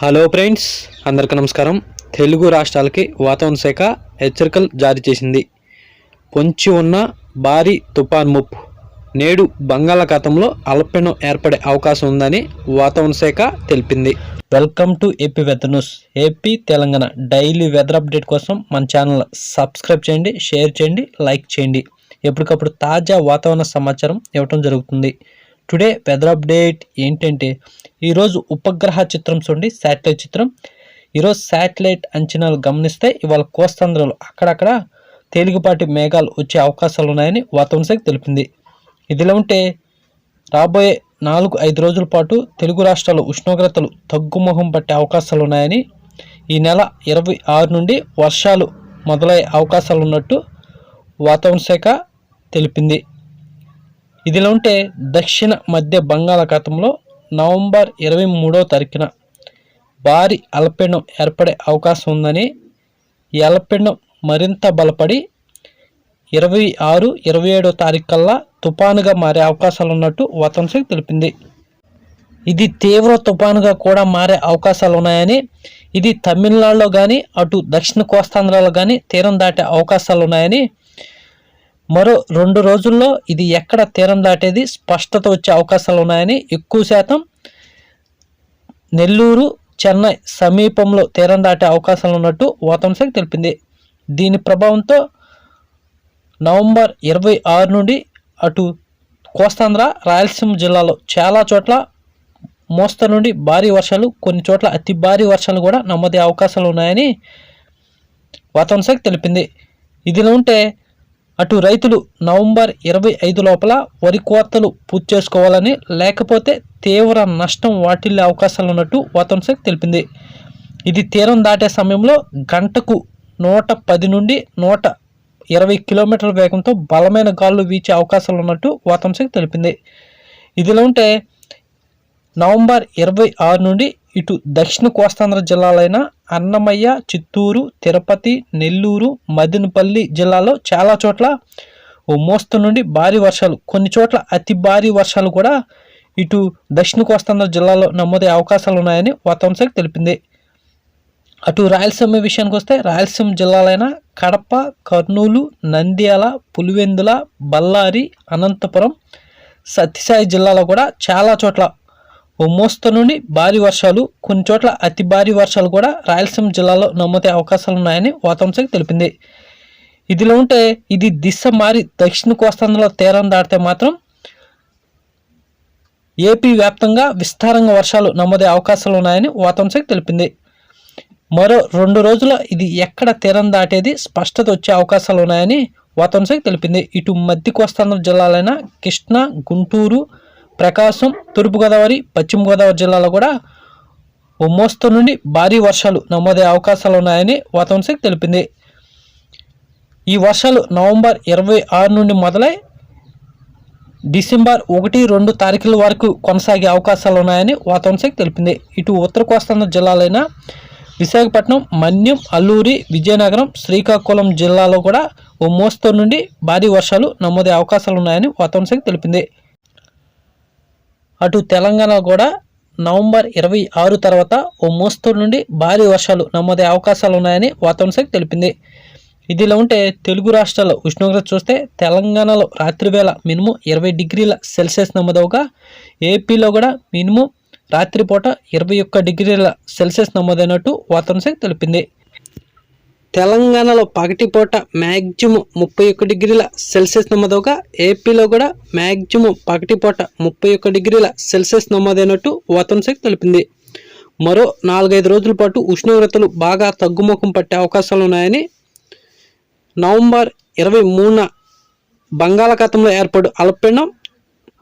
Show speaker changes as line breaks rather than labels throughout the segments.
Hello friends, అందరికీ నమస్కారం. తెలుగు రాష్ట్రాలకి వాతావరణ శాఖ హెచ్చరికలు జారీ చేసింది. పొంచి ఉన్న భారీ తుఫాన్ ముప్పు నేడు బంగాళాఖాతంలో అల్పపీడనం ఏర్పడే అవకాశం ఉందని వాతావరణ శాఖ తెలిపింది. Welcome to AP weather news. AP Telangana daily weather update కోసం మన ఛానల్ సబ్స్క్రైబ్ చేయండి, షేర్ చేయండి, లైక్ చేయండి. ఎప్పటికప్పుడు తాజా వాతావరణ సమాచారం ఇవ్వటం జరుగుతుంది. టుడే వెదర్ అప్డేట్ ఏంటంటే, ఈరోజు ఉపగ్రహ చిత్రం చూడండి, శాటిలైట్ చిత్రం. ఈరోజు శాటిలైట్ అంచనాలు గమనిస్తే ఇవాళ కోస్తాంధ్రలో అక్కడక్కడ తేలికపాటి మేఘాలు వచ్చే అవకాశాలు ఉన్నాయని వాతావరణ శాఖ తెలిపింది. ఇదిలా ఉంటే రాబోయే 4-5 రోజుల పాటు తెలుగు రాష్ట్రాల్లో ఉష్ణోగ్రతలు తగ్గుముఖం పట్టే అవకాశాలు ఉన్నాయని, ఈ నెల 26 నుండి వర్షాలు మొదలయ్యే అవకాశాలు ఉన్నట్టు వాతావరణ శాఖ తెలిపింది. ఇదిలా ఉంటే దక్షిణ మధ్య బంగాళాఖాతంలో నవంబర్ 23వ తారీఖున భారీ అల్పపీడనం ఏర్పడే అవకాశం ఉందని, ఈ అల్పపీడనం మరింత బలపడి 26-27వ తారీఖు కల్లా తుఫానుగా మారే అవకాశాలు ఉన్నట్టు వాతావరణ శాఖ తెలిపింది. ఇది తీవ్ర తుఫానుగా కూడా మారే అవకాశాలు ఉన్నాయని, ఇది తమిళనాడులో కానీ అటు దక్షిణ కోస్తాంధ్రలో కానీ తీరం దాటే అవకాశాలు ఉన్నాయని, మరో 2 రోజుల్లో ఇది ఎక్కడ తీరం దాటేది స్పష్టత వచ్చే అవకాశాలు ఉన్నాయని, ఎక్కువ శాతం నెల్లూరు, చెన్నై సమీపంలో తీరం దాటే అవకాశాలు ఉన్నట్టు వాతావరణ శాఖ తెలిపింది. దీని ప్రభావంతో నవంబర్ 26 నుండి అటు కోస్తాంధ్ర, రాయలసీమ జిల్లాలో చాలా చోట్ల మోస్తరు నుండి భారీ వర్షాలు, కొన్ని చోట్ల అతి భారీ వర్షాలు కూడా నమోదయ్యే అవకాశాలు ఉన్నాయని వాతావరణ శాఖ తెలిపింది. ఇదిలా ఉంటే అటు రైతులు నవంబర్ 25 లోపల వరి కోతలు పూర్తి చేసుకోవాలని, లేకపోతే తీవ్ర నష్టం వాటిల్లే అవకాశాలు ఉన్నట్టు వాతావరణ శాఖ తెలిపింది. ఇది తీరం దాటే సమయంలో గంటకు 110 నుండి 120 కిలోమీటర్ల వేగంతో బలమైన గాలులు వీచే అవకాశాలు ఉన్నట్టు వాతావరణ శాఖ తెలిపింది. ఇదిలా ఉంటే నవంబర్ 26 నుండి ఇటు దక్షిణ కోస్తాంధ్ర జిల్లాలైన అన్నమయ్య, చిత్తూరు, తిరుపతి, నెల్లూరు, మదనపల్లి జిల్లాలో చాలా చోట్ల ఓ మోస్తరు నుండి భారీ వర్షాలు, కొన్ని చోట్ల అతి భారీ వర్షాలు కూడా ఇటు దక్షిణ కోస్తాంధ్ర జిల్లాలో నమోదయ్యే అవకాశాలు ఉన్నాయని వాతావరణ శాఖ తెలిపింది. అటు రాయలసీమ విషయానికి వస్తే రాయలసీమ జిల్లాలైన కడప, కర్నూలు, నంద్యాల, పులివెందుల, బళ్ళారి, అనంతపురం, సత్యసాయి జిల్లాలో కూడా చాలా చోట్ల ఓ మోస్తరు నుండి భారీ వర్షాలు, కొన్ని చోట్ల అతి భారీ వర్షాలు కూడా రాయలసీమ జిల్లాలో నమోదయ్యే అవకాశాలు ఉన్నాయని వాతావరణ శాఖ తెలిపింది. ఇదిలో ఉంటే ఇది దిశ మారి దక్షిణ కోస్తాంధ్రలో తీరం దాటితే మాత్రం ఏపీ వ్యాప్తంగా విస్తారంగా వర్షాలు నమోదయ్యే అవకాశాలు ఉన్నాయని వాతావరణ శాఖ తెలిపింది. మరో 2 రోజుల ఇది ఎక్కడ తీరం దాటేది స్పష్టత వచ్చే అవకాశాలు ఉన్నాయని వాతావరణ శాఖ తెలిపింది. ఇటు మధ్య కోస్తాంధ్ర జిల్లాలైన కృష్ణా, గుంటూరు, ప్రకాశం, తూర్పుగోదావరి, పశ్చిమ గోదావరి జిల్లాలో కూడా ఓ మోస్తరు నుండి భారీ వర్షాలు నమోదయ్యే అవకాశాలు ఉన్నాయని వాతావరణ శాఖ తెలిపింది. ఈ వర్షాలు నవంబర్ 26 నుండి మొదలై డిసెంబర్ 1-2 తారీఖుల వరకు కొనసాగే అవకాశాలు ఉన్నాయని వాతావరణ శాఖ తెలిపింది. ఇటు ఉత్తర కోస్తాంధ్ర జిల్లాలైన విశాఖపట్నం, మన్యం, అల్లూరి, విజయనగరం, శ్రీకాకుళం జిల్లాలో కూడా ఓ మోస్తరు నుండి భారీ వర్షాలు నమోదయ్యే అవకాశాలు ఉన్నాయని వాతావరణ శాఖ తెలిపింది. అటు తెలంగాణ కూడా నవంబర్ 26 తర్వాత ఓ మోస్తరు నుండి భారీ వర్షాలు నమోదయ్యే అవకాశాలు ఉన్నాయని వాతావరణ శాఖ తెలిపింది. ఇదిలా ఉంటే తెలుగు రాష్ట్రాల్లో ఉష్ణోగ్రత చూస్తే తెలంగాణలో రాత్రివేళ మినిమం 20 డిగ్రీల సెల్సియస్ నమోదవగా, ఏపీలో కూడా మినిమం రాత్రిపూట 21 డిగ్రీల సెల్సియస్ నమోదైనట్టు వాతావరణ శాఖ తెలిపింది. తెలంగాణలో పగటిపూట మ్యాక్సిమం 31 డిగ్రీల సెల్సియస్ నమోదవగా, ఏపీలో కూడా మ్యాక్సిమం పగటిపూట 31 డిగ్రీల సెల్సియస్ నమోదైనట్టు వాతావరణ శాఖ తెలిపింది. మరో 4-5 రోజుల పాటు ఉష్ణోగ్రతలు బాగా తగ్గుముఖం పట్టే అవకాశాలు ఉన్నాయని, నవంబర్ 23న బంగాళాఖాతంలో ఏర్పడు అల్పపీడనం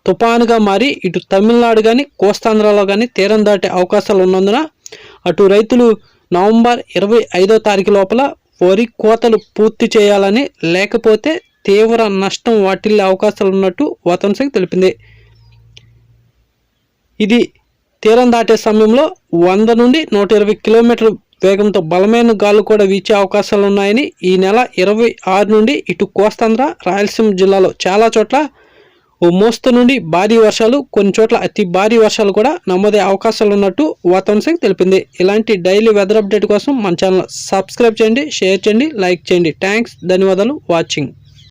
తుఫానుగా మారి ఇటు తమిళనాడు కానీ కోస్తాంధ్రలో కానీ తీరం దాటే అవకాశాలు ఉన్నందున అటు రైతులు నవంబర్ 25వ తారీఖు లోపల వరి కోతలు పూర్తి చేయాలని, లేకపోతే తీవ్ర నష్టం వాటిల్లే అవకాశాలు ఉన్నట్టు వాతావరణ శాఖ తెలిపింది. ఇది తీరం దాటే సమయంలో 100 నుండి 120 కిలోమీటర్ల వేగంతో బలమైన గాలు కూడా వీచే అవకాశాలు ఉన్నాయని, ఈ నెల 26 నుండి ఇటు కోస్తాంధ్ర, రాయలసీమ జిల్లాలో చాలా చోట్ల ఓ మోస్తరు నుండి భారీ వర్షాలు, కొన్ని చోట్ల అతి భారీ వర్షాలు కూడా నమోదయ్యే అవకాశాలు ఉన్నాయని వాతావరణ శాఖ తెలిపింది. ఓ మోస్తరు నుండి భారీ వర్షాలు, కొన్ని చోట్ల అతి భారీ వర్షాలు కూడా నమోదయ్యే అవకాశాలు ఉన్నట్టు వాతావరణ శాఖ తెలిపింది. ఇలాంటి డైలీ వెదర్ అప్డేట్ కోసం మన ఛానల్ సబ్స్క్రైబ్ చేయండి, షేర్ చేయండి, లైక్ చేయండి. థ్యాంక్స్, ధన్యవాదాలు వాచింగ్.